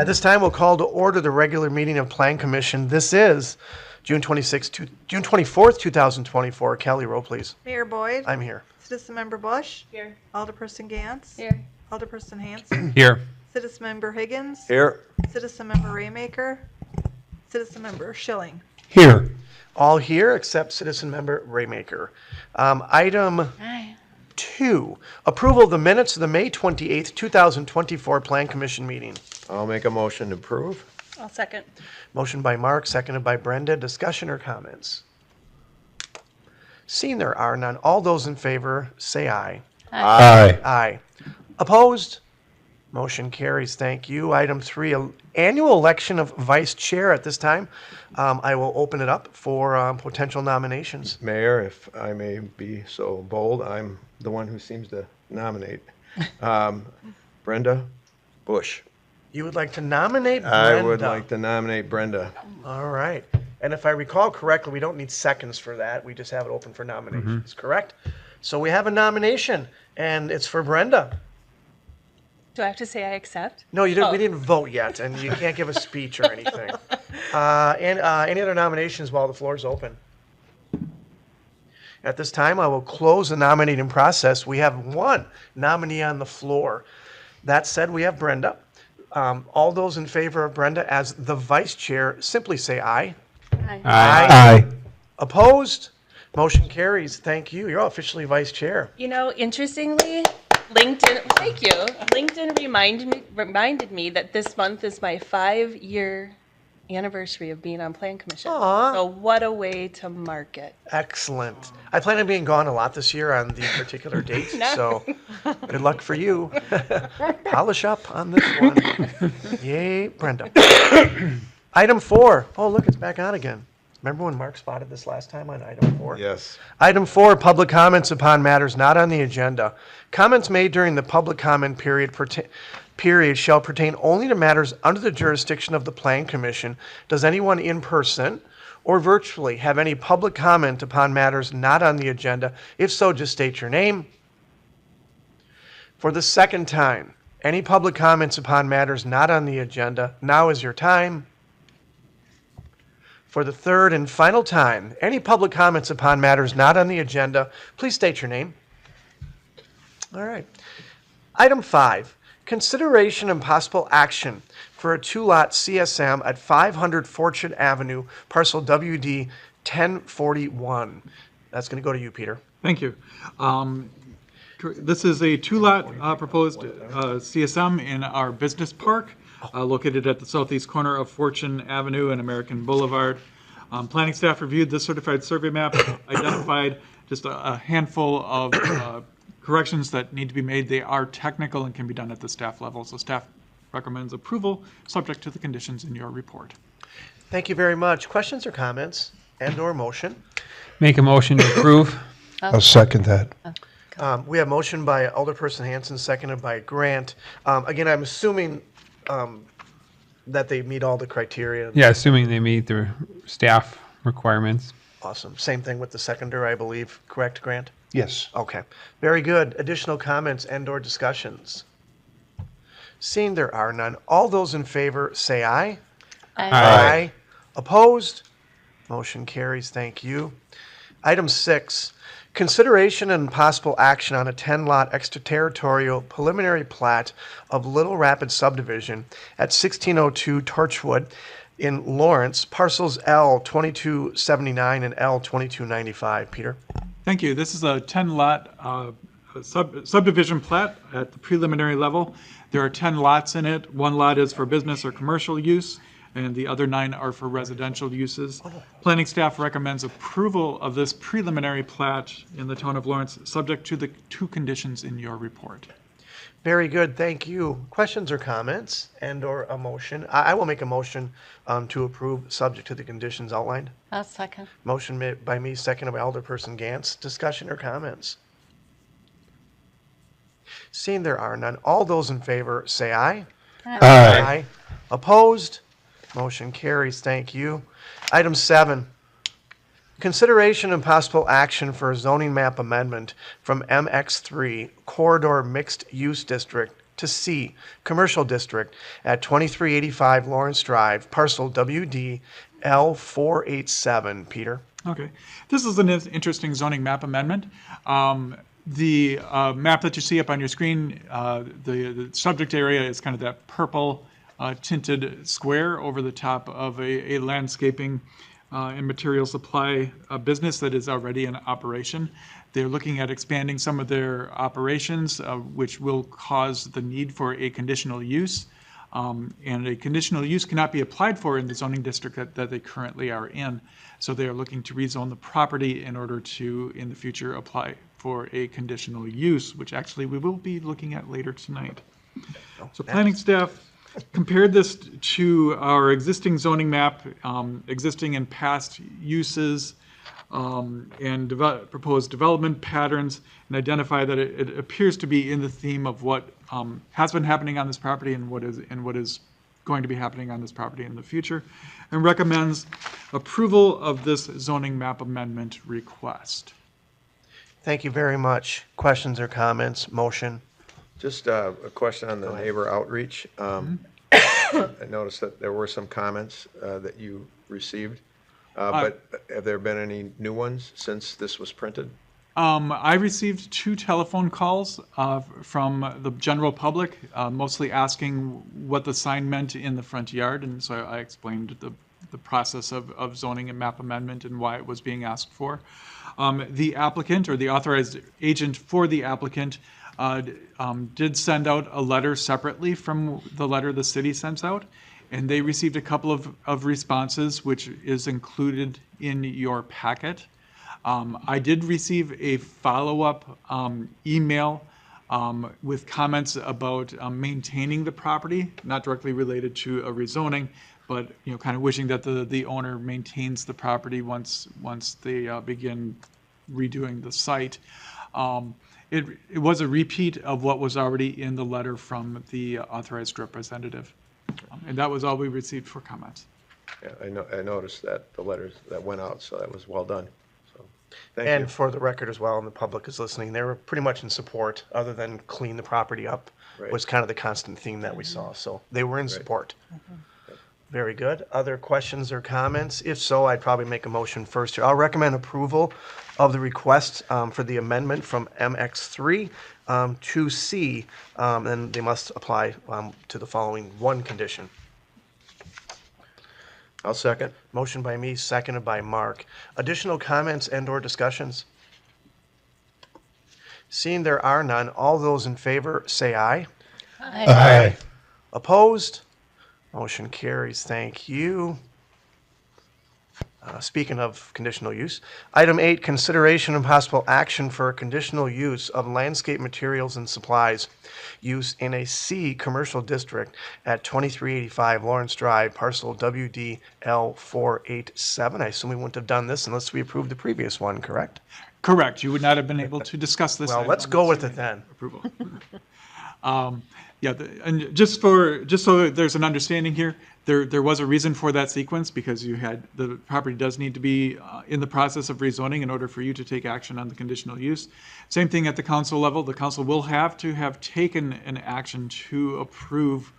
At this time, we'll call to order the regular meeting of Plan Commission. This is June 24th, 2024. Kelly, roll please. Mayor Boyd. I'm here. Citizen Member Bush. Here. Alderperson Gantz. Here. Alderperson Hanson. Here. Citizen Member Higgins. Here. Citizen Member Raymaker. Citizen Member Schilling. Here. All here except Citizen Member Raymaker. Item Aye. 2, approval of the minutes of the May 28th, 2024 Plan Commission meeting. I'll make a motion to approve. I'll second. Motion by Mark, seconded by Brenda. Discussion or comments? Seeing there are none, all those in favor say aye. Aye. Aye. Opposed? Motion carries. Thank you. Item 3, annual election of vice chair. At this time, I will open it up for potential nominations. Mayor, if I may be so bold, I'm the one who seems to nominate. Brenda Bush. You would like to nominate Brenda? I would like to nominate Brenda. All right. And if I recall correctly, we don't need seconds for that. We just have it open for nominations, correct? So we have a nomination, and it's for Brenda. Do I have to say I accept? No, you didn't. Oh. We didn't vote yet, and you can't give a speech or anything. And any other nominations while the floor is open? At this time, I will close the nominating process. We have one nominee on the floor. That said, we have Brenda. All those in favor of Brenda as the vice chair, simply say aye. Aye. Aye. Opposed? Motion carries. Thank you. You're officially vice chair. You know, interestingly, LinkedIn, thank you. LinkedIn reminded me that this month is my 5-year anniversary of being on Plan Commission. Aw. So what a way to mark it. Excellent. I plan on being gone a lot this year on the particular dates, No. so good luck for you. Polish up on this one. Yay, Brenda. Item 4. Oh, look, it's back on again. Remember when Mark spotted this last time on item 4? Yes. Item 4, public comments upon matters not on the agenda. Comments made during the public comment period shall pertain only to matters under the jurisdiction of the Plan Commission. Does anyone in person or virtually have any public comment upon matters not on the agenda? If so, just state your name. For the second time, any public comments upon matters not on the agenda? Now is your time. For the third and final time, any public comments upon matters not on the agenda, please state your name. All right. Item 5, consideration and possible action for a 2-lot CSM at 500 Fortune Avenue, Parcel WD-1041. That's going to go to you, Peter. Thank you. This is a 2-lot proposed CSM in our business park, located at the southeast corner of Fortune Avenue and American Boulevard. Planning staff reviewed this certified survey map, identified just a handful of corrections that need to be made. They are technical and can be done at the staff level. So staff recommends approval, subject to the conditions in your report. Thank you very much. Questions or comments and/or motion? Make a motion to approve. I'll second that. We have motion by Alderperson Hanson, seconded by Grant. Again, I'm assuming that they meet all the criteria. Yeah, assuming they meet their staff requirements. Awesome. Same thing with the seconder, I believe. Correct, Grant? Yes. Okay. Very good. Additional comments and/or discussions? Seeing there are none, all those in favor say aye. Aye. Opposed? Motion carries. Thank you. Item 6, consideration and possible action on a 10-lot extraterritorial preliminary plat of Little Rapids Subdivision at 1602 Torchwood in Lawrence, Parcels L-2279 and L-2295. Peter? Thank you. This is a 10-lot subdivision plat at the preliminary level. There are 10 lots in it. 1 lot is for business or commercial use, and the other 9 are for residential uses. Planning staff recommends approval of this preliminary plat in the town of Lawrence, subject to the 2 conditions in your report. Very good. Thank you. Questions or comments and/or a motion? I will make a motion to approve, subject to the conditions outlined. I'll second. Motion made by me, seconded by Alderperson Gantz. Discussion or comments? Seeing there are none, all those in favor say aye. Aye. Opposed? Motion carries. Thank you. Item 7, consideration and possible action for a zoning map amendment from MX3 Corridor Mixed Use District to C, Commercial District at 2385 Lawrence Drive, Parcel WD-L487. Peter? Okay. This is an interesting zoning map amendment. The map that you see up on your screen, the subject area is kind of that purple tinted square over the top of a landscaping and material supply business that is already in operation. They're looking at expanding some of their operations, which will cause the need for a conditional use. And a conditional use cannot be applied for in the zoning district that they currently are in. So they are looking to rezone the property in order to, in the future, apply for a conditional use, which actually we will be looking at later tonight. So planning staff compared this to our existing zoning map, existing and past uses, and proposed development patterns, and identify that it appears to be in the theme of what has been happening on this property and what is going to be happening on this property in the future, and recommends approval of this zoning map amendment request. Thank you very much. Questions or comments? Motion? Just a question on the neighbor outreach. I noticed that there were some comments that you received, but have there been any new ones since this was printed? I received 2 telephone calls from the general public, mostly asking what the sign meant in the front yard, and so I explained the process of zoning and map amendment and why it was being asked for. The applicant, or the authorized agent for the applicant, did send out a letter separately from the letter the city sends out, and they received a couple of responses, which is included in your packet. I did receive a follow-up email with comments about maintaining the property, not directly related to a rezoning, but kind of wishing that the owner maintains the property once they begin redoing the site. It was a repeat of what was already in the letter from the authorized representative, and that was all we received for comments. Yeah, I noticed that the letters that went out, so that was well done. So, thank you. And for the record as well, and the public is listening, they were pretty much in support, other than clean the property up, Right. was kind of the constant theme that we saw. So they were in support. Very good. Other questions or comments? If so, I'd probably make a motion first here. I'll recommend approval of the request for the amendment from MX3 to C, and they must apply to the following one condition. I'll second. Motion by me, seconded by Mark. Additional comments and/or discussions? Seeing there are none, all those in favor say aye. Aye. Opposed? Motion carries. Thank you. Speaking of conditional use, item 8, consideration and possible action for a conditional use of landscape materials and supplies use in a C commercial district at 2385 Lawrence Drive, parcel WDL487. I assume we wouldn't have done this unless we approved the previous one, correct? Correct. You would not have been able to discuss this. Well, item let's on go the with it zoning then. Approval. And just so there's an understanding here, there was a reason for that sequence, because the property does need to be in the process of rezoning in order for you to take action on the conditional use. Same thing at the council level. The council will have to have taken an action to approve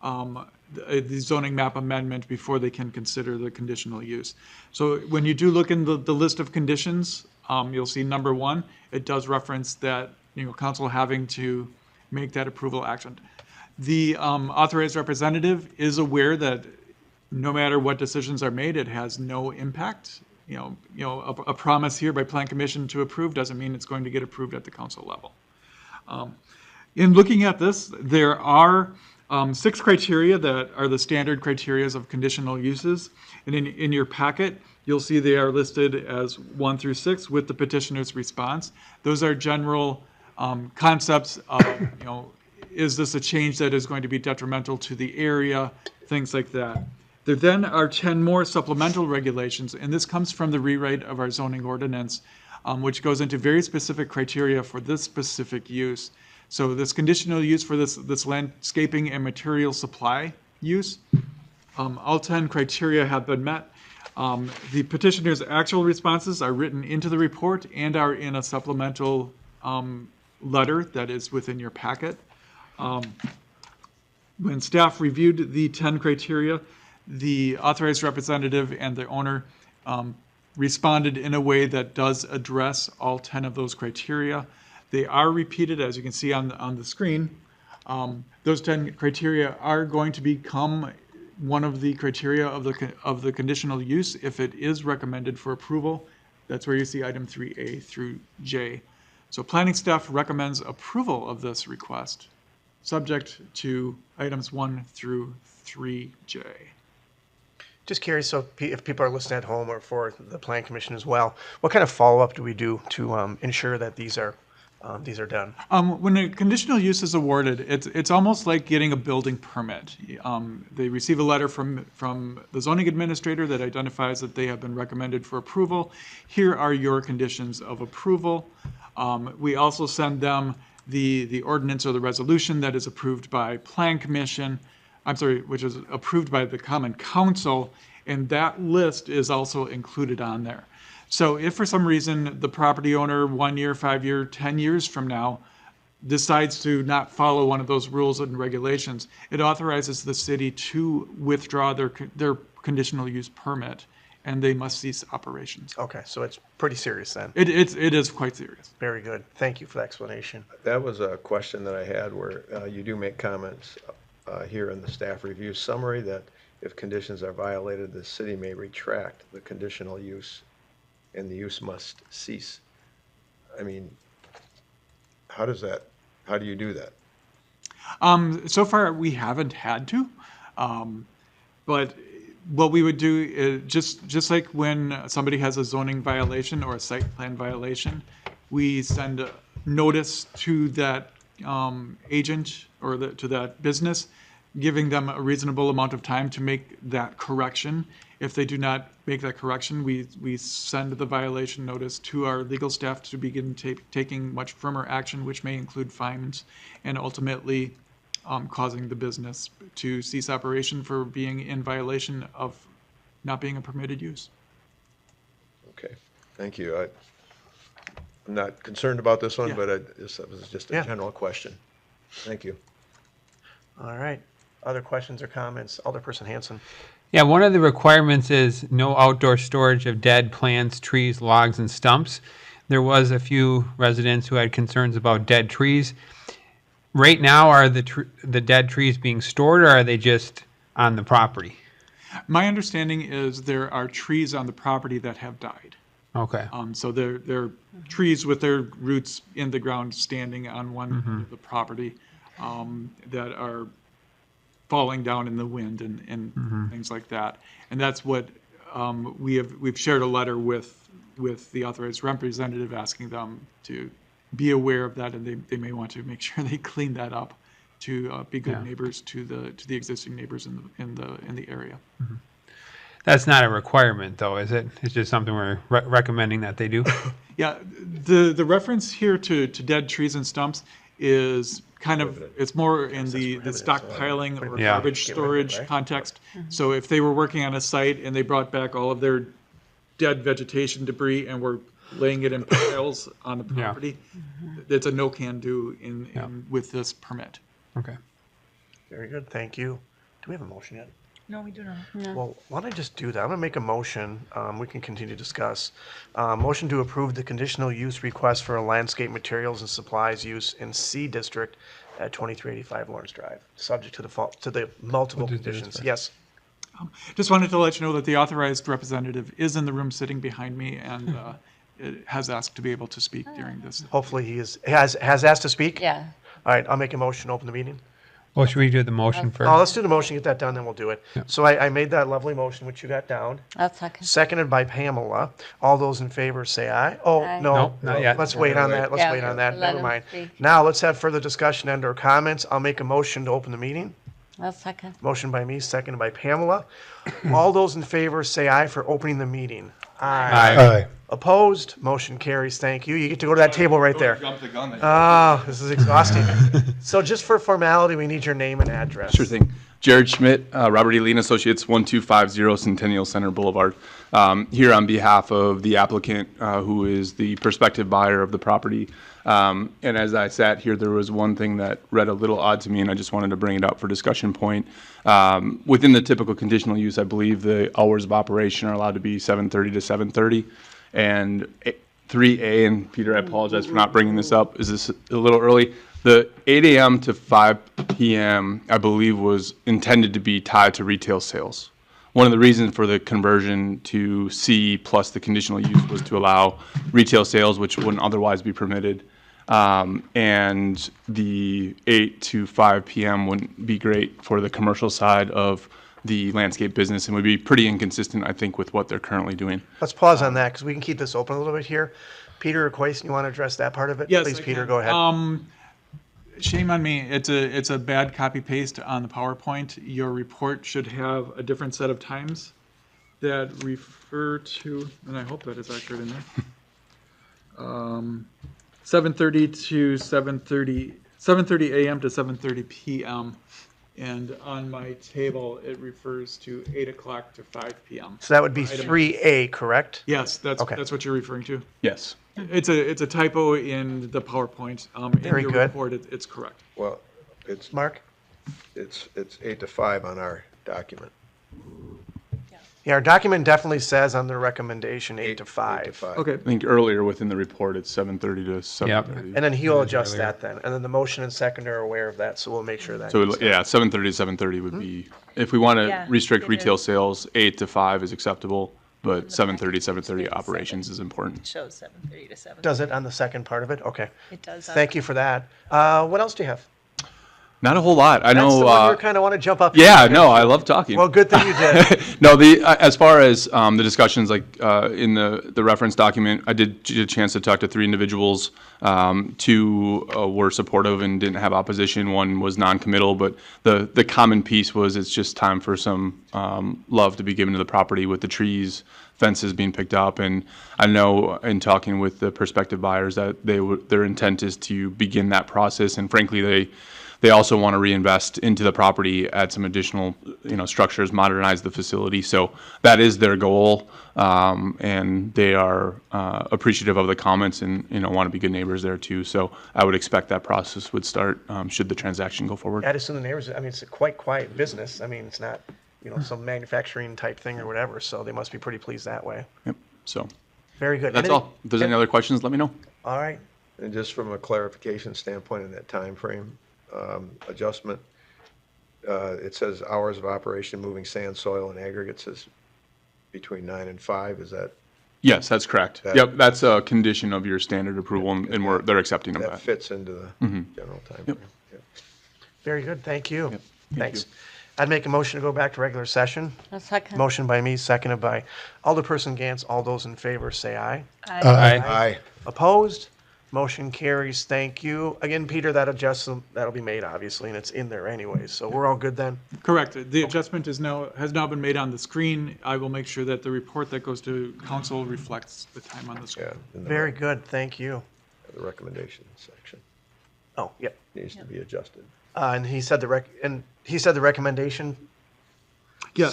the zoning map amendment before they can consider the conditional use. So when you do look in the list of conditions, you'll see number 1, it does reference that council having to make that approval action. The authorized representative is aware that no matter what decisions are made, it has no impact. A promise here by Plan Commission to approve doesn't mean it's going to get approved at the council level. In looking at this, there are 6 criteria that are the standard criteria of conditional uses. And in your packet, you'll see they are listed as 1 through 6 with the petitioner's response. Those are general concepts of, is this a change that is going to be detrimental to the area, things like that. There then are 10 more supplemental regulations, and this comes from the rewrite of our zoning ordinance, which goes into very specific criteria for this specific use. So this conditional use for this landscaping and material supply use, all 10 criteria have been met. The petitioner's actual responses are written into the report and are in a supplemental letter that is within your packet. When staff reviewed the 10 criteria, the authorized representative and the owner responded in a way that does address all 10 of those criteria. They are repeated, as you can see on the screen. Those 10 criteria are going to become one of the criteria of the conditional use if it is recommended for approval. That's where you see item 3A through J. So planning staff recommends approval of this request, subject to items 1 through 3J. Just curious, so if people are listening at home or for the Plan Commission as well, what kind of follow-up do we do to ensure that these are done? When a conditional use is awarded, it's almost like getting a building permit. They receive a letter from the zoning administrator that identifies that they have been recommended for approval. Here are your conditions of approval. We also send them the ordinance or the resolution that is approved by Plan Commission, which is approved by the Common Council, and that list is also included on there. So if for some reason the property owner 1 year, 5 year, 10 years from now decides to not follow one of those rules and regulations, it authorizes the city to withdraw their conditional use permit, and they must cease operations. Okay, so it's pretty serious then. It is quite serious. Very good. Thank you for the explanation. That was a question that I had where you do make comments here in the staff review summary that if conditions are violated, the city may retract the conditional use and the use must cease. I mean, how do you do that? So far, we haven't had to, but what we would do is just like when somebody has a zoning violation or a site plan violation, we send a notice to that agent or to that business, giving them a reasonable amount of time to make that correction. If they do not make that correction, we send the violation notice to our legal staff to begin taking much firmer action, which may include fines and ultimately causing the business to cease operation for being in violation of not being a permitted use. Okay, thank you. I'm not concerned about this one, Yeah. but this was just a Yeah. general question. Thank you. All right. Other questions or comments? Alderperson Hanson. Yeah, one of the requirements is no outdoor storage of dead plants, trees, logs, and stumps. There was a few residents who had concerns about dead trees. Right now, are the dead trees being stored, or are they just on the property? My understanding is there are trees on the property that have died. Okay. So they're trees with their roots in the ground standing on one end of the property that are falling down in the wind and things like that. And that's what we've shared a letter with the authorized representative asking them to be aware of that, and they may want to make sure they clean that up to be good neighbors to the existing neighbors in the area. That's not a requirement, though, is it? It's just something we're recommending that they do? Yeah, the reference here to dead trees and stumps is kind of, it's more in the stockpiling or Yeah. garbage storage context. So if they were working on a site and they brought back all of their dead vegetation debris and were laying it in piles on the property, it's a no-can-do with this permit. Okay. Very good. Thank you. Do we have a motion yet? No, we do not. Well, why don't I just do that? I'm going to make a motion. We can continue to discuss. Motion to approve the conditional use request for a landscape materials and supplies use in C District at 2385 Lawrence Drive, subject to the multiple conditions. Yes. Just wanted to let you know that the authorized representative is in the room sitting behind me and has asked to be able to speak during this. Hopefully he has asked to speak? Yeah. All right, I'll make a motion to open the meeting. Well, should we do the motion first? Oh, let's do the motion, get that done, then we'll do it. So I made that lovely motion, which you got down. I'll second. Seconded by Pamela. All those in favor say aye. Oh, Aye. no. Nope, not yet. Let's wait on that. Let's Yeah, wait on that. let Never him mind. speak. Now, let's have further discussion and or comments. I'll make a motion to open the meeting. I'll second. Motion by me, seconded by Pamela. All those in favor say aye for opening the meeting. Aye. Aye. Opposed? Motion carries. Thank you. You get to go to that table right there. Jump the gun. Ah, this is exhausting. So just for formality, we need your name and address. Sure thing. Jared Schmidt, Robert E. Lean Associates, 1250 Centennial Center Boulevard. Here on behalf of the applicant, who is the prospective buyer of the property. And as I sat here, there was one thing that read a little odd to me, and I just wanted to bring it up for discussion point. Within the typical conditional use, I believe the hours of operation are allowed to be 7:30 to 7:30. And 3A, and Peter, I apologize for not bringing this up. Is this a little early? The 8 a.m. to 5 p.m., I believe, was intended to be tied to retail sales. One of the reasons for the conversion to C plus the conditional use was to allow retail sales, which wouldn't otherwise be permitted. And the 8 to 5 p.m. wouldn't be great for the commercial side of the landscape business and would be pretty inconsistent, I think, with what they're currently doing. Let's pause on that because we can keep this open a little bit here. Peter or Quaison, you want to address that part of it? Yes, Please, I Peter, can. go ahead. Shame on me. It's a bad copy paste on the PowerPoint. Your report should have a different set of times that refer to, and I hope that is accurate in there. 7:30 to 7:30 a.m. to 7:30 p.m. And on my table, it refers to 8 o'clock to 5 p.m. So that would be 3A, correct? Yes, that's Okay. that's what you're referring to. Yes. It's a typo in the PowerPoint. Very in your good. report, it's correct. Well, it's Mark? 8 to 5 on our document. Yeah, our document definitely says on the recommendation 8 to 5. 8 to 5. Okay. I think earlier within the report, it's 7:30 to 7:30. And then he'll adjust that then. And then the motion and second are aware of that, so we'll make sure that. So, gets yeah, 7:30 to 7:30 would be, if we want to Yeah, restrict it retail is. sales, 8 to 5 is acceptable, but the 7:30, package 7:30 says operations is It important. shows 7:30 to 7. Does it on the second part of it? Okay. It does. Thank you for that. What else do you have? Not a whole lot. I That's the know, one you kind of want to jump up. yeah, here. no, I love talking. Well, good thing you did. No, as far as the discussions, like in the reference document, I did get a chance to talk to 3 individuals. 2 were supportive and didn't have opposition. 1 was non-committal, but the common piece was it's just time for some love to be given to the property with the trees, fences being picked up. And I know in talking with the prospective buyers that their intent is to begin that process. And frankly, they also want to reinvest into the property, add some additional, structures, modernize the facility. So that is their goal, and they are appreciative of the comments and want to be good neighbors there too. So I would expect that process would start should the transaction go forward. I'd assume the neighbors, I mean, it's a quite quiet business. I mean, it's not, some manufacturing type thing or whatever, so they must be pretty pleased that way. Yep. So Very good. that's all. If there's any other questions, let me know. All right. And just from a clarification standpoint in that time frame adjustment, it says hours of operation moving sand, soil, and aggregates is between 9 and 5. Is that, Yes, that's correct. Yep, that's a condition of your standard approval, and they're accepting of that that. fits into the general time frame? Yep. Very good. Thank you. Thank Thanks. you. I'd make a motion to go back to regular session. A second. Motion by me, seconded by Alderperson Gantz. All those in favor say aye. Aye. Opposed? Motion carries. Thank you. Again, Peter, that'll be made, obviously, and it's in there anyway, so we're all good then? Correct. The adjustment has now been made on the screen. I will make sure that the report that goes to council reflects the time on the screen. Yeah, in Very good. Thank you. the recommendation section Oh, yep. needs to be adjusted. And he said the recommendation, Yeah,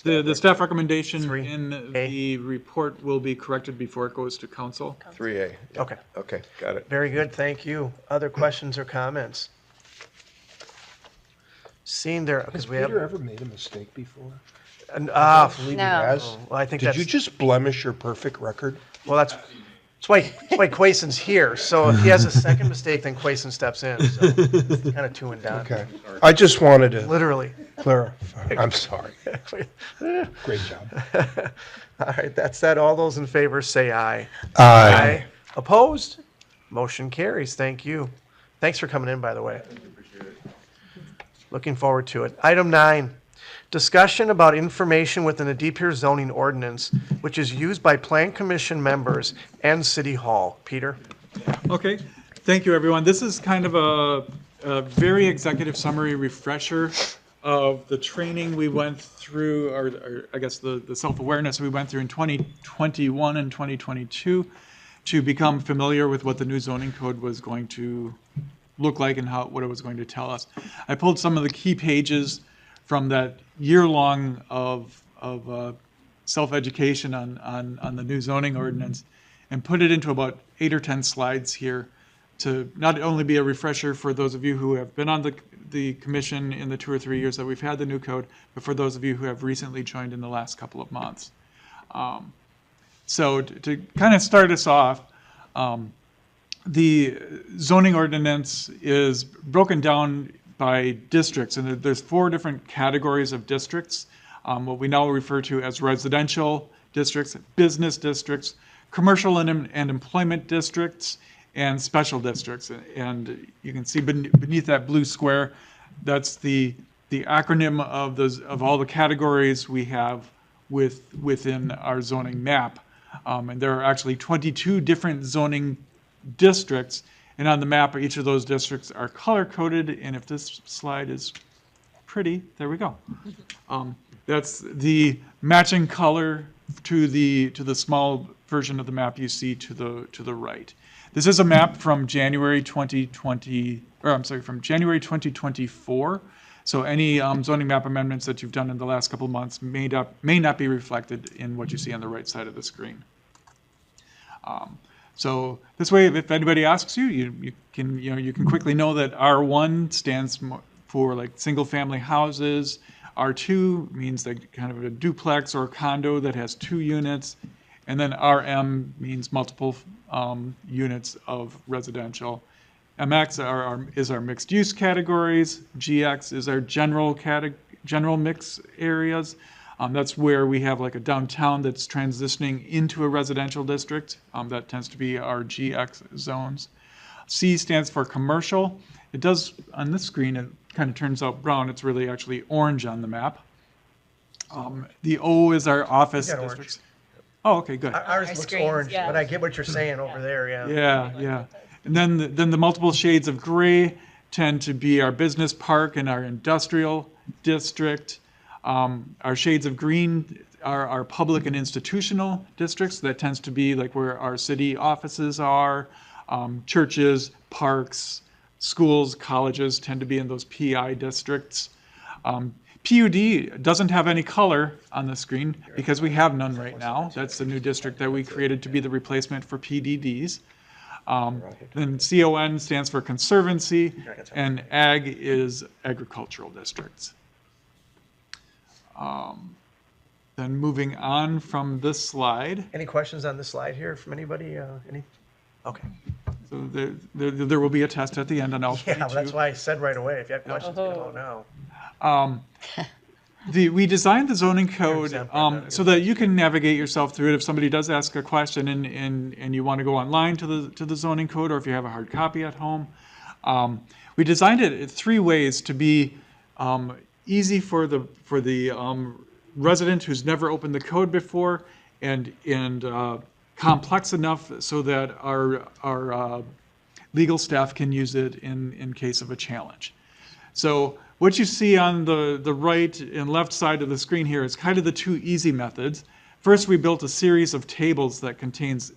the staff recommendation 3A. in the report will be corrected before it goes to council. 3A. yeah. Okay. Okay, got it. very good. Thank you. Other questions or comments? Seeing there, because we have, Peter ever made a mistake before? and, I believe he No. has. well, I think Did that's, you just blemish your perfect record? well, that's why Quaison's here. So if he has a second mistake, then Quaison steps in. So it's kind of 2 and down. Okay. I just wanted to Literally. clarify. I'm sorry. Great job. All right, that's that. All those in favor say aye. Aye. Opposed? Motion carries. Thank you. Thanks for coming in, by the way. Looking forward to it. Item 9, discussion about information within the Pere Zoning Ordinance, which is used by Plan Commission members and City Hall. Peter? Okay, thank you, everyone. This is kind of a very executive summary refresher of the training we went through, or I guess the self-awareness we went through in 2021 and 2022 to become familiar with what the new zoning code was going to look like and what it was going to tell us. I pulled some of the key pages from that year-long of self-education on the new zoning ordinance and put it into about 8 or 10 slides here to not only be a refresher for those of you who have been on the commission in the 2 or 3 years that we've had the new code, but for those of you who have recently joined in the last couple of months. So to kind of start us off, the zoning ordinance is broken down by districts, and there's 4 different categories of districts, what we now refer to as residential districts, business districts, commercial and employment districts, and special districts. And you can see beneath that blue square, that's the acronym of all the categories we have within our zoning map. And there are actually 22 different zoning districts, and on the map, each of those districts are color-coded, and if this slide is pretty, there we go. That's the matching color to the small version of the map you see to the right. This is a map from January 2020, or I'm sorry, from January 2024. So any zoning map amendments that you've done in the last couple of months may not be reflected in what you see on the right side of the screen. So this way, if anybody asks you, you can quickly know that R1 stands for like single-family houses. R2 means like kind of a duplex or a condo that has 2 units, and then RM means multiple units of residential. MX is our mixed-use categories. GX is our general mix areas. That's where we have like a downtown that's transitioning into a residential district. That tends to be our GX zones. C stands for commercial. It does, on this screen, it kind of turns out brown. It's really actually orange on the map. The O is our office got districts. Oh, okay, good. Ours looks screens, orange, yeah. but I get what you're saying over there, yeah. Yeah. And then the multiple shades of gray tend to be our business park and our industrial district. Our shades of green are our public and institutional districts. That tends to be like where our city offices are. Churches, parks, schools, colleges tend to be in those PI districts. PUD doesn't have any color on the screen because we have none right now. That's the new district that we created to be the replacement for PDDs. Then CON stands for Conservancy, and AG is agricultural districts. Then moving on from this slide. Any questions on this slide here from anybody? Okay. So there will be a test at the end on L22. Yeah, that's why I said right away, if you have questions, come on now. We designed the zoning code so that you can navigate yourself through it. If somebody does ask a question and you want to go online to the zoning code, or if you have a hard copy at home, we designed it 3 ways to be easy for the resident who's never opened the code before, and complex enough so that our legal staff can use it in case of a challenge. So what you see on the right and left side of the screen here is kind of the 2 easy methods. First, we built a series of tables that contains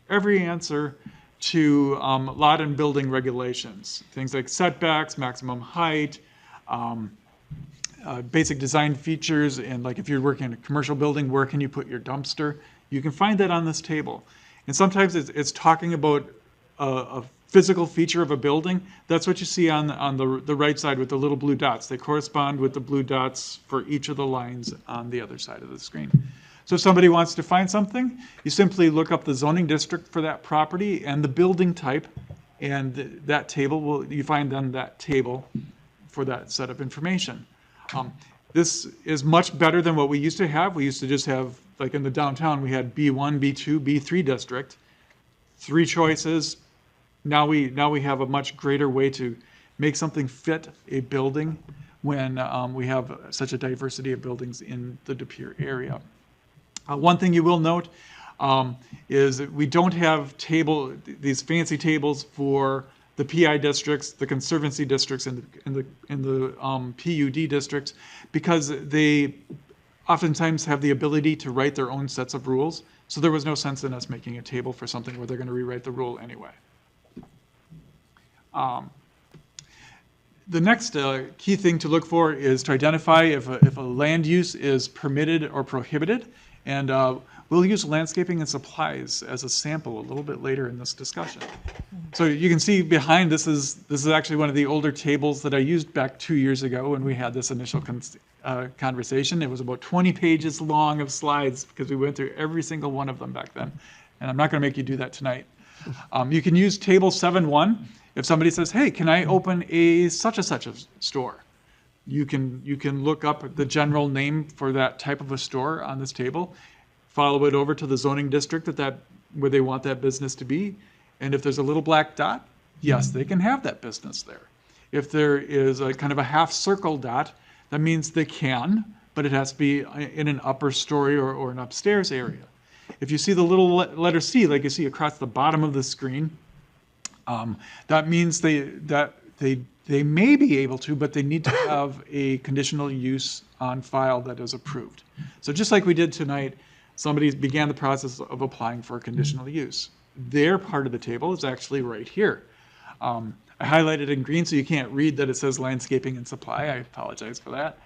every answer to lot and building regulations. Things like setbacks, maximum height, basic design features, and like if you're working in a commercial building, where can you put your dumpster? You can find that on this table. And sometimes it's talking about a physical feature of a building. That's what you see on the right side with the little blue dots. They correspond with the blue dots for each of the lines on the other side of the screen. So if somebody wants to find something, you simply look up the zoning district for that property and the building type, and that table you find then that table for that set of information. This is much better than what we used to have. We used to just have, like in the downtown, we had B1, B2, B3 district, 3 choices. Now we have a much greater way to make something fit a building when we have such a diversity of buildings in the De Pere area. One thing you will note is that we don't have these fancy tables for the PI districts, the conservancy districts, and the PUD districts, because they oftentimes have the ability to write their own sets of rules. So there was no sense in us making a table for something where they're going to rewrite the rule anyway. The next key thing to look for is to identify if a land use is permitted or prohibited. And we'll use landscaping and supplies as a sample a little bit later in this discussion. So you can see behind this is actually one of the older tables that I used back 2 years ago when we had this initial conversation. It was about 20 pages long of slides because we went through every single one of them back then. And I'm not going to make you do that tonight. You can use table 7.1 if somebody says, hey, can I open a such and such a store? You can look up the general name for that type of a store on this table, follow it over to the zoning district where they want that business to be. And if there's a little black dot, yes, they can have that business there. If there is a kind of a half circle dot, that means they can, but it has to be in an upper story or an upstairs area. If you see the little letter C, like you see across the bottom of the screen, that means they may be able to, but they need to have a conditional use on file that is approved. So just like we did tonight, somebody began the process of applying for a conditional use. Their part of the table is actually right here. I highlighted in green so you can't read that it says landscaping and supply. I apologize for that.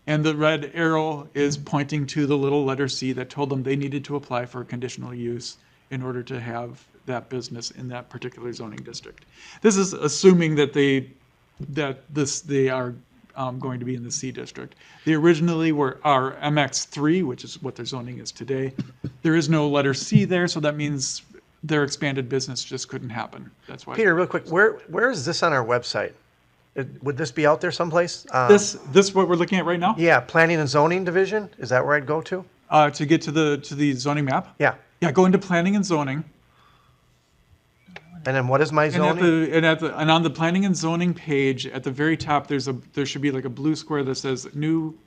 And the red arrow is pointing to the little letter C that told them they needed to apply for a conditional use in order to have that business in that particular zoning district. This is assuming that they are going to be in the C district. They originally are MX3, which is what their zoning is today. There is no letter C there, so that means their expanded business just couldn't happen. That's why. Peter, real quick, where is this on our website? Would this be out there someplace? This what we're looking at right now? Yeah, Planning and Zoning Division. Is that where I'd go to? To get to the zoning map? Yeah. Yeah, go into planning and zoning. And then what is my zoning? And on the planning and zoning page at the very top, there should be like a blue square that says new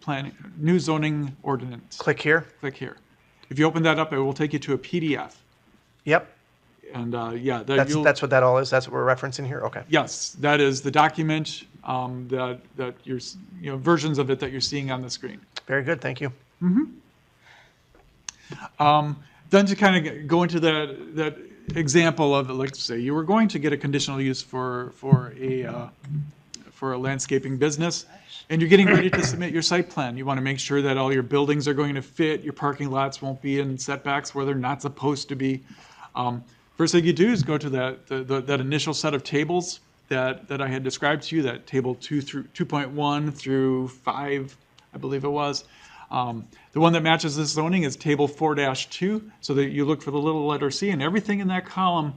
zoning ordinance. Click here. Click here. If you open that up, it will take you to a PDF. Yep. And That's what that all is. That's what we're referencing here. Okay. Yes, that is the document that you're versions of it that you're seeing on the screen. Very good. Thank you. Then to kind of go into that example of, like, say you were going to get a conditional use for a landscaping business, and you're getting ready to submit your site plan. You want to make sure that all your buildings are going to fit, your parking lots won't be in setbacks where they're not supposed to be. First thing you do is go to that initial set of tables that I had described to you, that table 2.1 through 5, I believe it was. The one that matches this zoning is table 4-2, so that you look for the little letter C, and everything in that column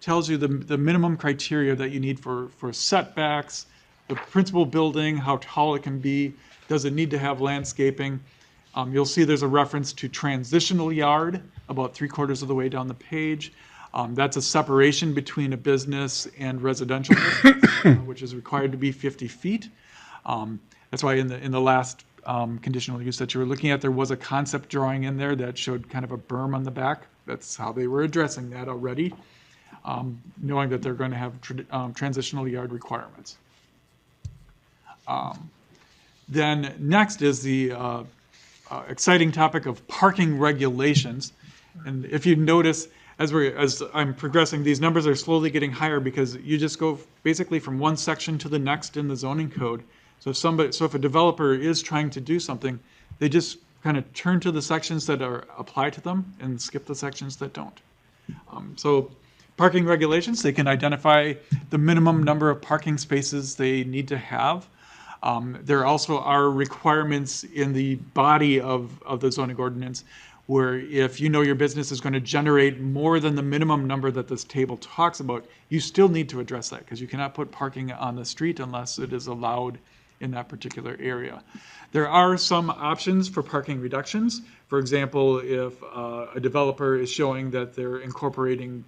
tells you the minimum criteria that you need for setbacks, the principal building, how tall it can be, does it need to have landscaping. You'll see there's a reference to transitional yard about 3/4 of the way down the page. That's a separation between a business and residential business, which is required to be 50 feet. That's why in the last conditional use that you were looking at, there was a concept drawing in there that showed kind of a berm on the back. That's how they were addressing that already, knowing that they're going to have transitional yard requirements. Then next is the exciting topic of parking regulations. And if you notice, as I'm progressing, these numbers are slowly getting higher because you just go basically from one section to the next in the zoning code. So if a developer is trying to do something, they just kind of turn to the sections that apply to them and skip the sections that don't. So parking regulations, they can identify the minimum number of parking spaces they need to have. There also are requirements in the body of the zoning ordinance where if you know your business is going to generate more than the minimum number that this table talks about, you still need to address that because you cannot put parking on the street unless it is allowed in that particular area. There are some options for parking reductions. For example, if a developer is showing that they're incorporating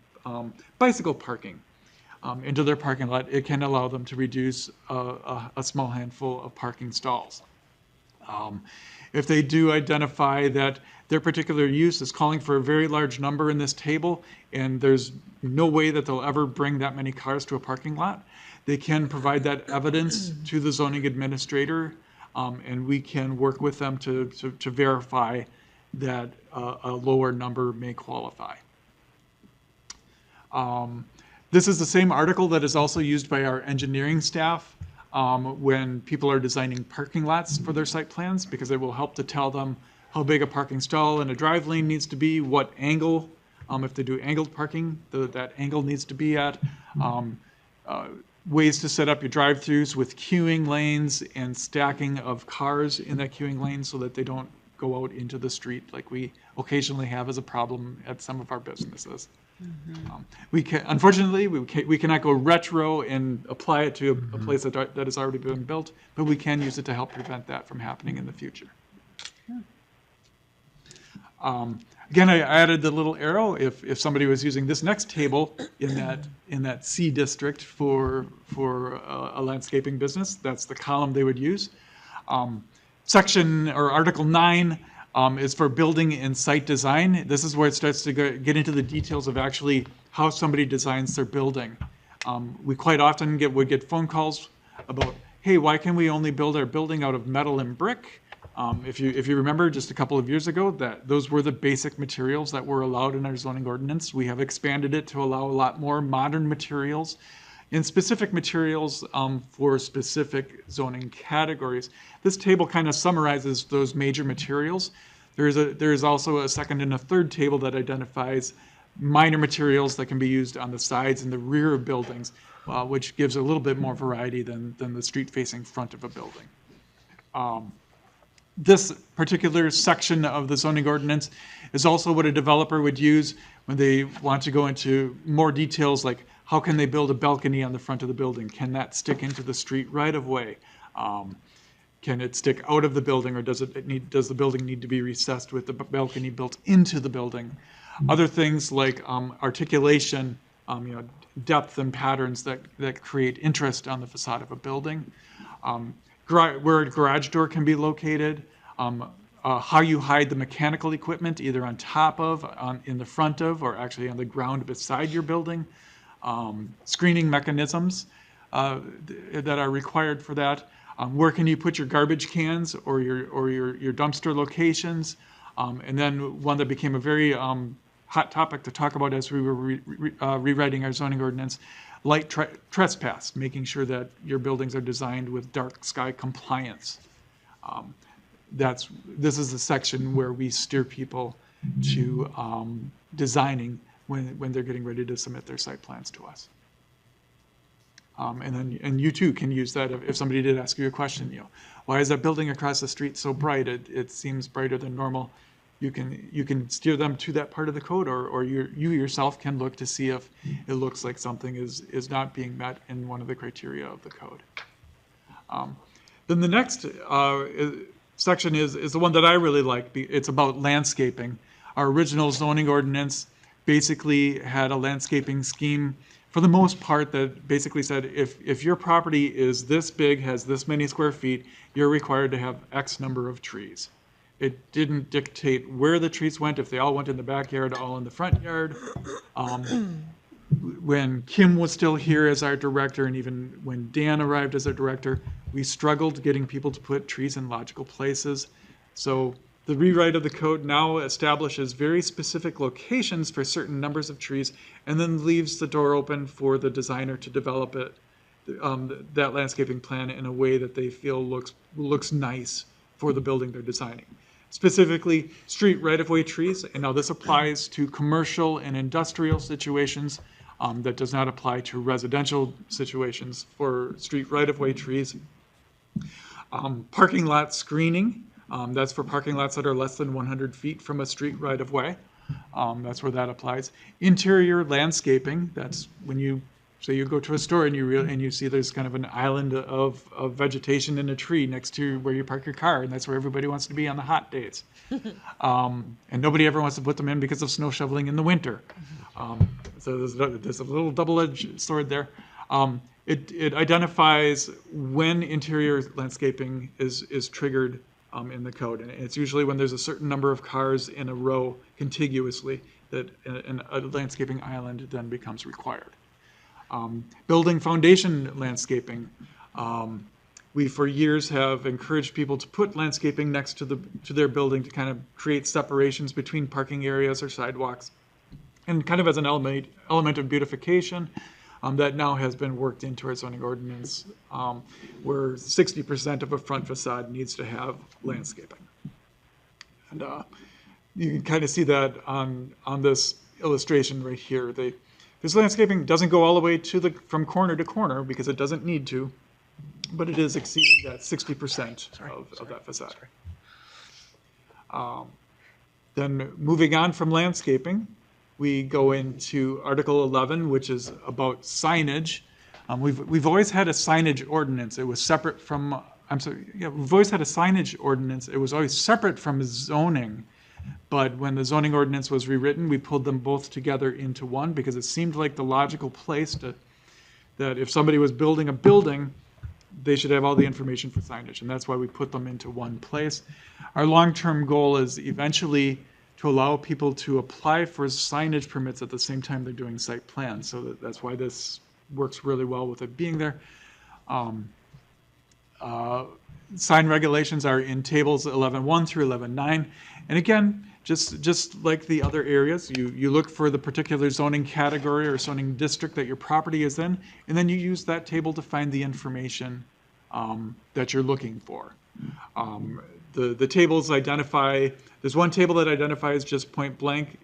bicycle parking into their parking lot, it can allow them to reduce a small handful of parking stalls. If they do identify that their particular use is calling for a very large number in this table, and there's no way that they'll ever bring that many cars to a parking lot, they can provide that evidence to the zoning administrator, and we can work with them to verify that a lower number may qualify. This is the same article that is also used by our engineering staff when people are designing parking lots for their site plans, because it will help to tell them how big a parking stall and a drive lane needs to be, what angle If they do angled parking, that angle needs to be at. Ways to set up your drive-throughs with queuing lanes and stacking of cars in that queuing lane so that they don't go out into the street like we occasionally have as a problem at some of our businesses. Unfortunately, we cannot go retro and apply it to a place that has already been built, but we can use it to help prevent that from happening in the future. Again, I added the little arrow if somebody was using this next table in that C district for a landscaping business, that's the column they would use. Section or Article 9 is for building and site design. This is where it starts to get into the details of actually how somebody designs their building. We quite often would get phone calls about, hey, why can we only build our building out of metal and brick? If you remember just a couple of years ago, that those were the basic materials that were allowed in our zoning ordinance. We have expanded it to allow a lot more modern materials and specific materials for specific zoning categories. This table kind of summarizes those major materials. There is also a second and a third table that identifies minor materials that can be used on the sides and the rear of buildings, which gives a little bit more variety than the street-facing front of a building. This particular section of the zoning ordinance is also what a developer would use when they want to go into more details, like how can they build a balcony on the front of the building? Can that stick into the street right of way? Can it stick out of the building, or does the building need to be recessed with the balcony built into the building? Other things like articulation, depth and patterns that create interest on the facade of a building. Where a garage door can be located, how you hide the mechanical equipment, either on top of, in the front of, or actually on the ground beside your building, screening mechanisms that are required for that. Where can you put your garbage cans or your dumpster locations? And then one that became a very hot topic to talk about as we were rewriting our zoning ordinance, light trespass, making sure that your buildings are designed with dark sky compliance. This is the section where we steer people to designing when they're getting ready to submit their site plans to us. And you too can use that if somebody did ask you a question, why is that building across the street so bright? It seems brighter than normal. You can steer them to that part of the code, or you yourself can look to see if it looks like something is not being met in one of the criteria of the code. Then the next section is the one that I really like. It's about landscaping. Our original zoning ordinance basically had a landscaping scheme for the most part that basically said if your property is this big, has this many square feet, you're required to have X number of trees. It didn't dictate where the trees went, if they all went in the backyard, all in the front yard. When Kim was still here as our director, and even when Dan arrived as our director, we struggled getting people to put trees in logical places. So the rewrite of the code now establishes very specific locations for certain numbers of trees, and then leaves the door open for the designer to develop it, that landscaping plan in a way that they feel looks nice for the building they're designing. Specifically, street right-of-way trees, and now this applies to commercial and industrial situations. That does not apply to residential situations for street right-of-way trees. Parking lot screening, that's for parking lots that are less than 100 feet from a street right-of-way. That's where that applies. Interior landscaping, that's when you go to a store and you see there's kind of an island of vegetation in a tree next to where you park your car, and that's where everybody wants to be on the hot days. And nobody ever wants to put them in because of snow shoveling in the winter. So there's a little double-edged sword there. It identifies when interior landscaping is triggered in the code, and it's usually when there's a certain number of cars in a row contiguously that a landscaping island then becomes required. Building foundation landscaping. We for years have encouraged people to put landscaping next to their building to kind of create separations between parking areas or sidewalks, and kind of as an element of beautification. That now has been worked into our zoning ordinance, where 60% of a front facade needs to have landscaping. And you can kind of see that on this illustration right here. This landscaping doesn't go all the way from corner to corner because it doesn't need to, but it is exceeding that 60% of that facade. Then moving on from landscaping, we go into Article 11, which is about signage. We've always had a signage ordinance. It was separate from, we've always had a signage ordinance. It was always separate from zoning. But when the zoning ordinance was rewritten, we pulled them both together into one because it seemed like the logical place that if somebody was building a building, they should have all the information for signage. And that's why we put them into one place. Our long-term goal is eventually to allow people to apply for signage permits at the same time they're doing site plans. So that's why this works really well with it being there. Sign regulations are in tables 11.1 through 11.9. And again, just like the other areas, you look for the particular zoning category or zoning district that your property is in, and then you use that table to find the information that you're looking for. The tables identify, there's one table that identifies just point blank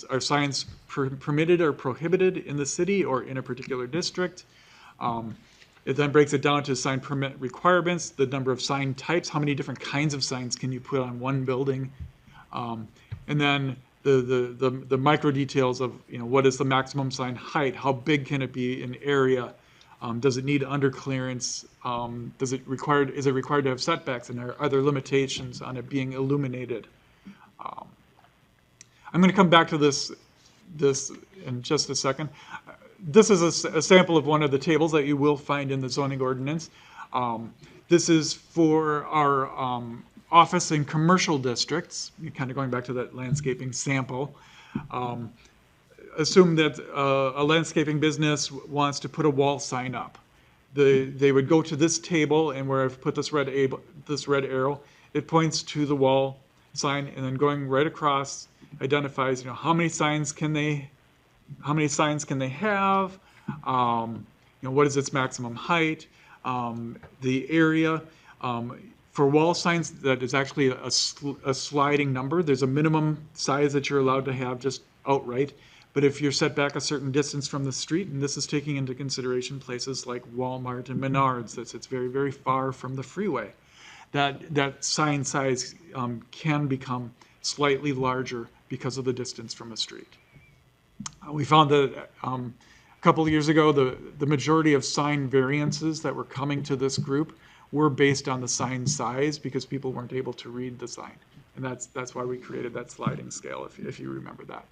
are signs permitted or prohibited in the city or in a particular district. It then breaks it down to sign permit requirements, the number of sign types, how many different kinds of signs can you put on one building, and then the micro details of what is the maximum sign height, how big can it be in area, does it need under clearance, is it required to have setbacks, and are there limitations on it being illuminated. I'm going to come back to this in just a second. This is a sample of one of the tables that you will find in the zoning ordinance. This is for our office and commercial districts, kind of going back to that landscaping sample. Assume that a landscaping business wants to put a wall sign up. They would go to this table, and where I've put this red arrow, it points to the wall sign, and then going right across identifies how many signs can they have, what is its maximum height, the area. For wall signs, that is actually a sliding number. There's a minimum size that you're allowed to have just outright. But if you're set back a certain distance from the street, and this is taking into consideration places like Walmart and Menards, it's very, very far from the freeway, that sign size can become slightly larger because of the distance from a street. We found that a couple of years ago, the majority of sign variances that were coming to this group were based on the sign size because people weren't able to read the sign. And that's why we created that sliding scale, if you remember that.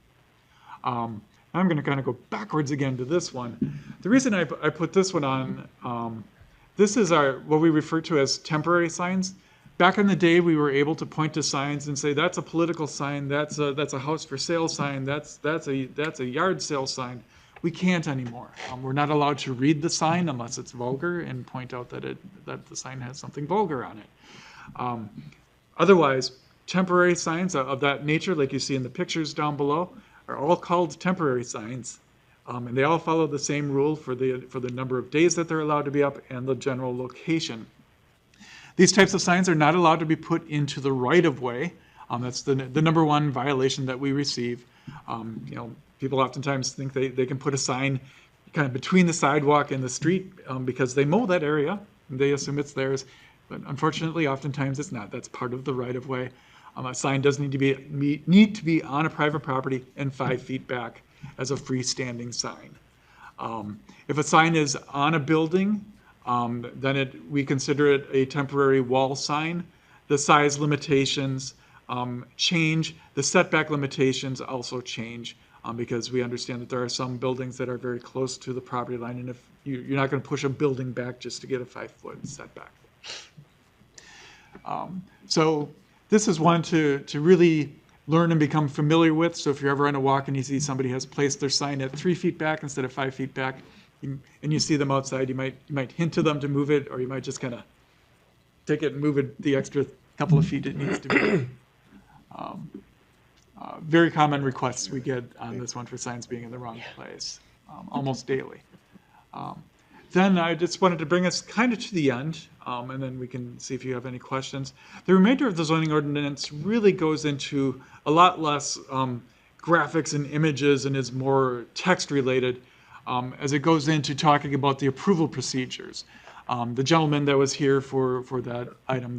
I'm going to kind of go backwards again to this one. The reason I put this one on, this is what we refer to as temporary signs. Back in the day, we were able to point to signs and say, that's a political sign, that's a house for sale sign, that's a yard sale sign. We can't anymore. We're not allowed to read the sign unless it's vulgar and point out that the sign has something vulgar on it. Otherwise, temporary signs of that nature, like you see in the pictures down below, are all called temporary signs. And they all follow the same rule for the number of days that they're allowed to be up and the general location. These types of signs are not allowed to be put into the right-of-way. That's the number one violation that we receive. People oftentimes think they can put a sign kind of between the sidewalk and the street because they mow that area and they assume it's theirs. But unfortunately, oftentimes it's not. That's part of the right-of-way. A sign does need to be on a private property and 5 feet back as a freestanding sign. If a sign is on a building, then we consider it a temporary wall sign. The size limitations change. The setback limitations also change because we understand that there are some buildings that are very close to the property line, and if you're not going to push a building back just to get a 5-foot setback. So this is one to really learn and become familiar with. So if you're ever on a walk and you see somebody has placed their sign at 3 feet back instead of 5 feet back, and you see them outside, you might hint to them to move it, or you might just kind of take it and move it the extra couple of feet it needs to be. Very common requests we get on this one for signs being in the wrong place, almost daily. Then I just wanted to bring us kind of to the end, and then we can see if you have any questions. The remainder of the zoning ordinance really goes into a lot less graphics and images and is more text related as it goes into talking about the approval procedures. The gentleman that was here for that item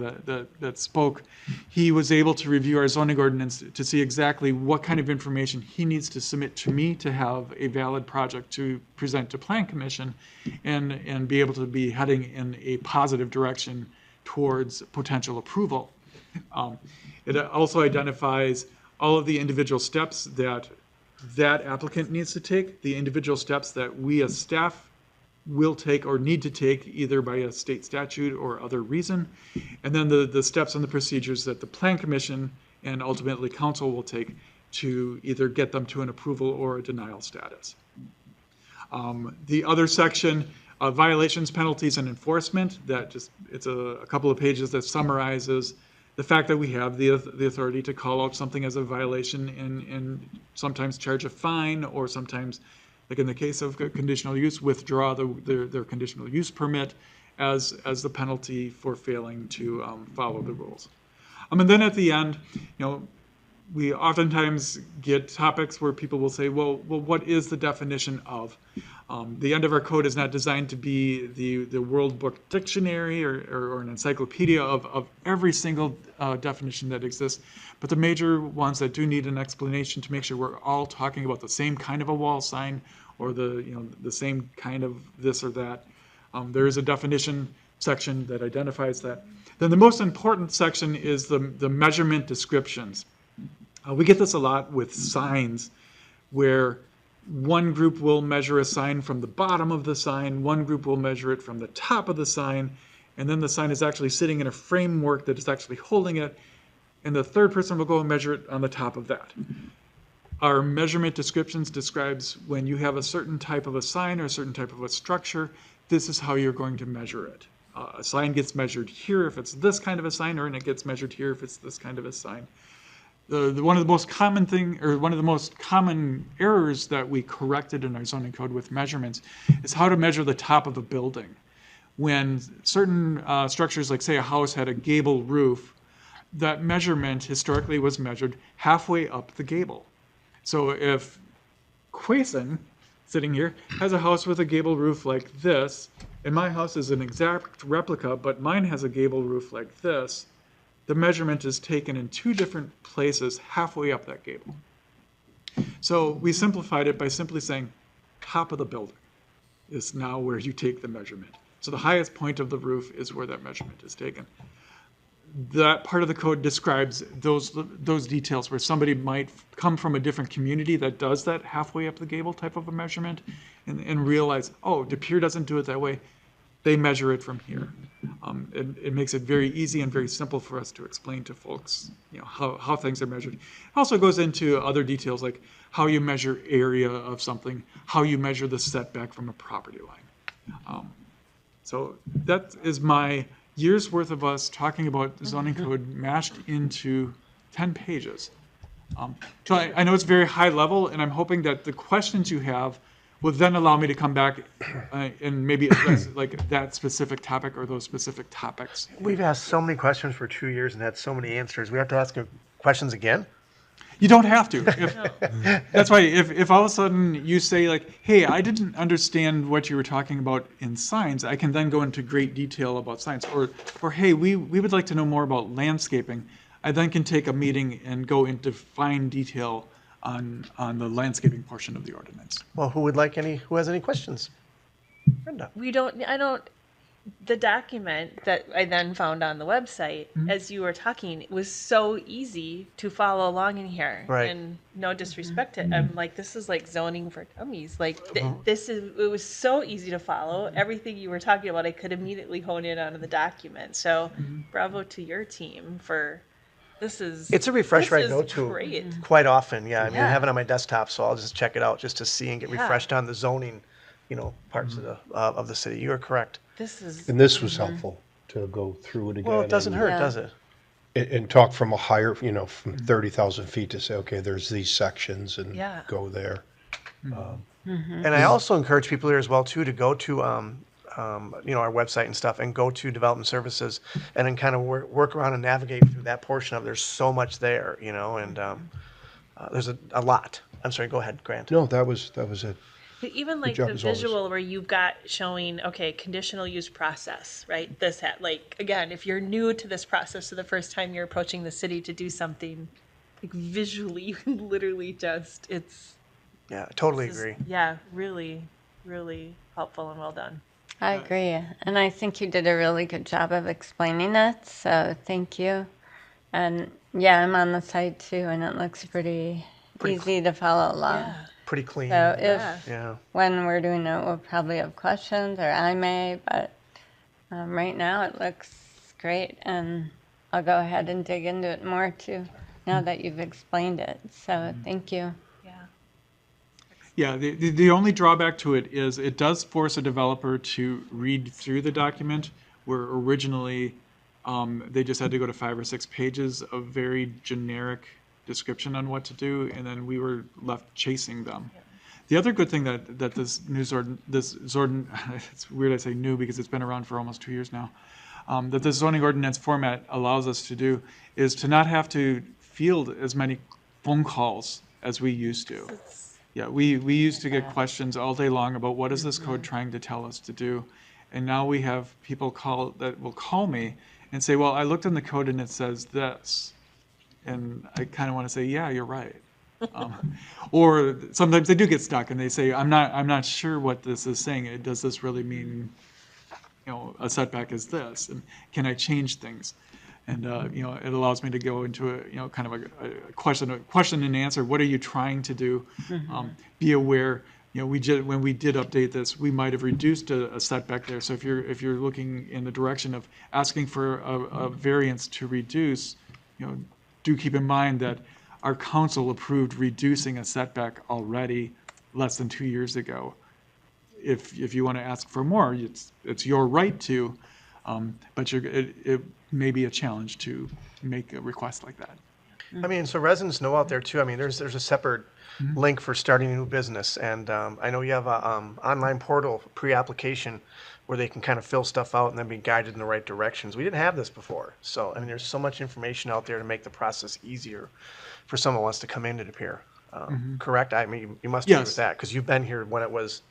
that spoke, he was able to review our zoning ordinance to see exactly what kind of information he needs to submit to me to have a valid project to present to Plan Commission and be able to be heading in a positive direction towards potential approval. It also identifies all of the individual steps that applicant needs to take, the individual steps that we as staff will take or need to take either by a state statute or other reason, and then the steps and the procedures that the Plan Commission and ultimately council will take to either get them to an approval or a denial status. The other section, violations, penalties, and enforcement, it's a couple of pages that summarizes the fact that we have the authority to call out something as a violation and sometimes charge a fine, or sometimes, like in the case of conditional use, withdraw their conditional use permit as the penalty for failing to follow the rules. And then at the end, we oftentimes get topics where people will say, well, what is the definition of? The end of our code is not designed to be the World Book Dictionary or an encyclopedia of every single definition that exists, but the major ones that do need an explanation to make sure we're all talking about the same kind of a wall sign or the same kind of this or that. There is a definition section that identifies that. Then the most important section is the measurement descriptions. We get this a lot with signs, where one group will measure a sign from the bottom of the sign, one group will measure it from the top of the sign, and then the sign is actually sitting in a framework that is actually holding it, and the third person will go and measure it on the top of that. Our measurement descriptions describes when you have a certain type of a sign or a certain type of a structure, this is how you're going to measure it. A sign gets measured here if it's this kind of a sign, and it gets measured here if it's this kind of a sign. One of the most common errors that we corrected in our zoning code with measurements is how to measure the top of a building. When certain structures, like say a house had a gable roof, that measurement historically was measured halfway up the gable. So if Quason, sitting here, has a house with a gable roof like this, and my house is an exact replica, but mine has a gable roof like this, the measurement is taken in two different places halfway up that gable. So we simplified it by simply saying top of the building is now where you take the measurement. So the highest point of the roof is where that measurement is taken. That part of the code describes those details where somebody might come from a different community that does that halfway up the gable type of a measurement and realize, oh, De Pere doesn't do it that way. They measure it from here. It makes it very easy and very simple for us to explain to folks, how things are measured. It also goes into other details like how you measure area of something, how you measure the setback from a property line. So that is my year's worth of us talking about the zoning code mashed into 10 pages. So I know it's very high level, and I'm hoping that the questions you have will then allow me to come back and maybe address like that specific topic or those specific topics. We've asked so many questions for 2 years and had so many answers. We have to ask questions again? You don't have to. That's why if all of a sudden you say like, hey, I didn't understand what you were talking about in signs, I can then go into great detail about signs. Or hey, we would like to know more about landscaping. I then can take a meeting and go into fine detail on the landscaping portion of the ordinance. Well, who has any questions? Brenda. The document that I then found on the website, as you were talking, it was so easy to follow along in here. Right. And no disrespect to it. I'm like, this is like zoning for dummies. Like, it was so easy to follow. Everything you were talking about, I could immediately hone in on the document. So bravo to your team for It's a refresher I go to great. quite often. Yeah, I mean, I have it on my desktop, so I'll just check it out just to see and get refreshed on the zoning, parts of the city. You are correct. And this was helpful to go through it again. Well, it doesn't hurt, Yeah. does it? And talk from a higher, from 30,000 feet to say, okay, there's these sections and Yeah. go there. And I also encourage people here as well too to go to our website and stuff, and go to development services, and then kind of work around and navigate through that portion of. There's so much there, and There's a lot. I'm sorry, go ahead, Grant. No, that was it. But even like job the as always. visual where you've got showing, okay, conditional use process, right? This like again, if you're new to this process, so the first time you're approaching the city to do something, like visually, you can literally just Yeah, I totally this is- agree. Yeah, really, really helpful and well done. I agree. And I think you did a really good job of explaining it. So thank you. And yeah, I'm on the site too, and it looks pretty easy to follow along. Yeah. Pretty clean. So if Yeah. Yeah. when we're doing it, we'll probably have questions, or I may, but right now it looks great. And I'll go ahead and dig into it more too, now that you've explained it. So thank you. Yeah. Yeah, the only drawback to it is it does force a developer to read through the document, where originally they just had to go to 5 or 6 pages of very generic description on what to do, and then we were left chasing them. The other good thing that this new Zordon, it's weird I say new because it's been around for almost 2 years now, that the zoning ordinance format allows us to do is to not have to field as many phone calls as we used to. Yeah, we used to get questions all day long about what is this code trying to tell us to do, and now we have people that will call me and say, well, I looked in the code and it says this, and I kind of want to say, yeah, you're right. Or sometimes they do get stuck and they say, I'm not sure what this is saying. Does this really mean, a setback is this, and can I change things? And it allows me to go into a kind of a question and answer. What are you trying to do? Be aware. When we did update this, we might have reduced a setback there. So if you're looking in the direction of asking for a variance to reduce, do keep in mind that our council approved reducing a setback already less than 2 years ago. If you want to ask for more, it's your right to, but it may be a challenge to make a request like that. I mean, so residents know out there too. I mean, there's a separate link for starting a new business, and I know you have a online portal pre-application where they can kind of fill stuff out and then be guided in the right directions. We didn't have this before, so I mean, there's so much information out there to make the process easier for someone who wants to come into the Pere. Correct? I mean, you must agree with Yes. that because you've been here when it was.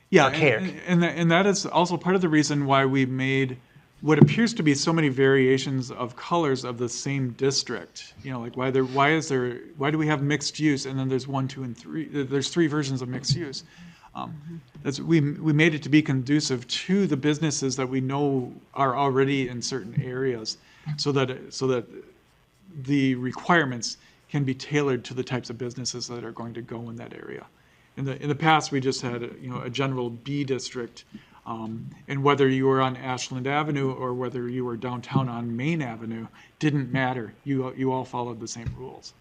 Yeah, Archaic. and that is also part of the reason why we made what appears to be so many variations of colors of the same district. Like why do we have mixed use and then there's 1, 2, and 3? There's 3 versions of mixed use. We made it to be conducive to the businesses that we know are already in certain areas, so that the requirements can be tailored to the types of businesses that are going to go in that area. In the past, we just had a general B district, and whether you were on Ashland Avenue or whether you were downtown on Main Avenue didn't matter. You all followed the same rules,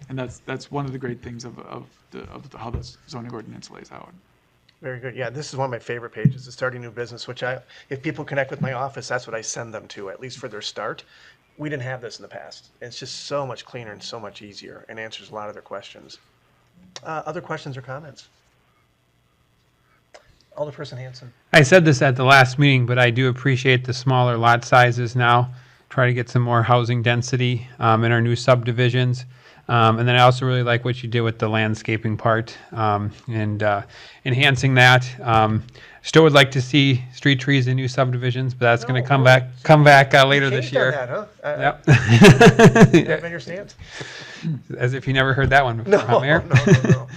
and that's one of the great things of how this zoning ordinance lays out. Very good. Yeah, this is one of my favorite pages, the starting new business, which if people connect with my office, that's what I send them to, at least for their start. We didn't have this in the past. It's just so much cleaner and so much easier and answers a lot of their questions. Other questions or comments? Alderperson Hanson. I said this at the last meeting, but I do appreciate the smaller lot sizes now. Try to get some more housing density in our new subdivisions. And then I also really like what you did with the landscaping part and enhancing that. Still would like to see street trees in new subdivisions, but that's going to come back later this Changed on year. that, huh? Yep. That been your stance? As if you never heard that one before, huh, Mayor? No.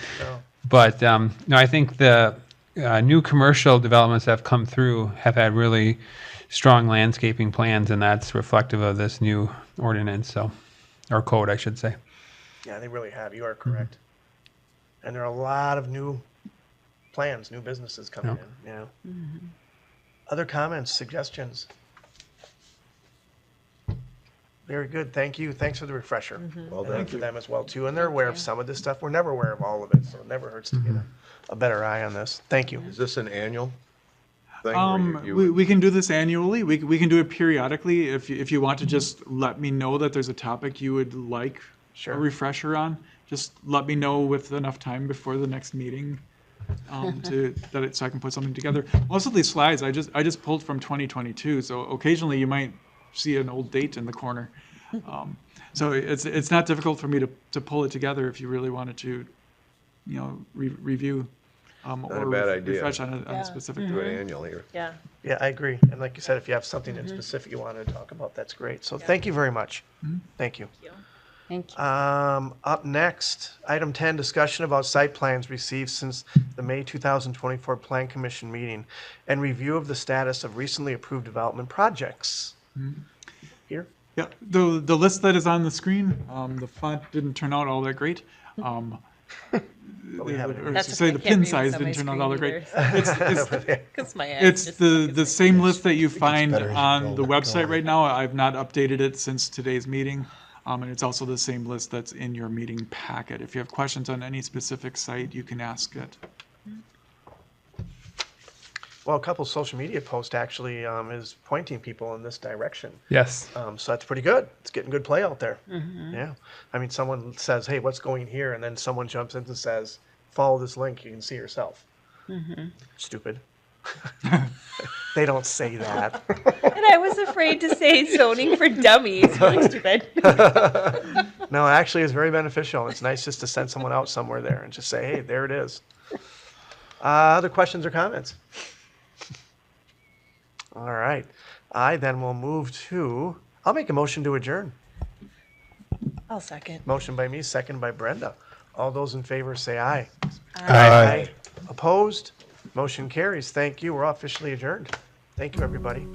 But no, I think the new commercial developments that have come through have had really strong landscaping plans, and that's reflective of this new ordinance, or code, I should say. Yeah, they really have. You are correct. And there are a lot of new plans, new businesses coming in. Yeah. Other comments, suggestions? Very good. Thank you. Thanks for the refresher. Well And done. thank you to them as well too. And they're aware of some of this stuff. We're never aware of all of it, so it never hurts to get a better eye on this. Thank you. Is this an annual thing? where We can do this annually. We can do it periodically. If you want to just let me know that there's a topic you would like Sure. a refresher on, just let me know with enough time before the next meeting so I can put something together. Most of these slides I just pulled from 2022, so occasionally you might see an old date in the corner. So it's not difficult for me to pull it together if you really wanted to, review or a bad idea. refresh on Yeah. a specific. Do it annually. Yeah. Yeah, I agree. And like you said, if you have something in specific you wanted to talk about, that's great. So thank you very much. Thank you. Thank you. Up next, item 10, discussion about site plans received since the May 2024 Plan Commission meeting and review of the status of recently approved development projects. Here? Yeah, the list that is on the screen, the font didn't turn out all that great. we have it. Or That's to okay, say I the can't pin read size what's on didn't my turn out all that great. screen Because my eyes It's just the look at same list that you find better as you on go the going. website right now. I've not updated it since today's meeting. And it's also the same list that's in your meeting packet. If you have questions on any specific site, you can ask it. Well, a couple social media posts actually is pointing people in this direction. Yes. So that's pretty good. It's getting good play out there. Yeah. I mean, someone says, hey, what's going here? And then someone jumps in and says, follow this link. You can see yourself. Stupid. They don't say that. And I was afraid to say zoning for dummies. Really stupid. No, actually, it's very beneficial. It's nice just to send someone out somewhere there and just say, hey, there it is. Other questions or comments? All right. I then will move to, I'll make a motion to adjourn. I'll second. Motion by me, second by Brenda. All those in favor say aye. Aye. Opposed? Motion carries. Thank you. We're officially adjourned. Thank you, everybody.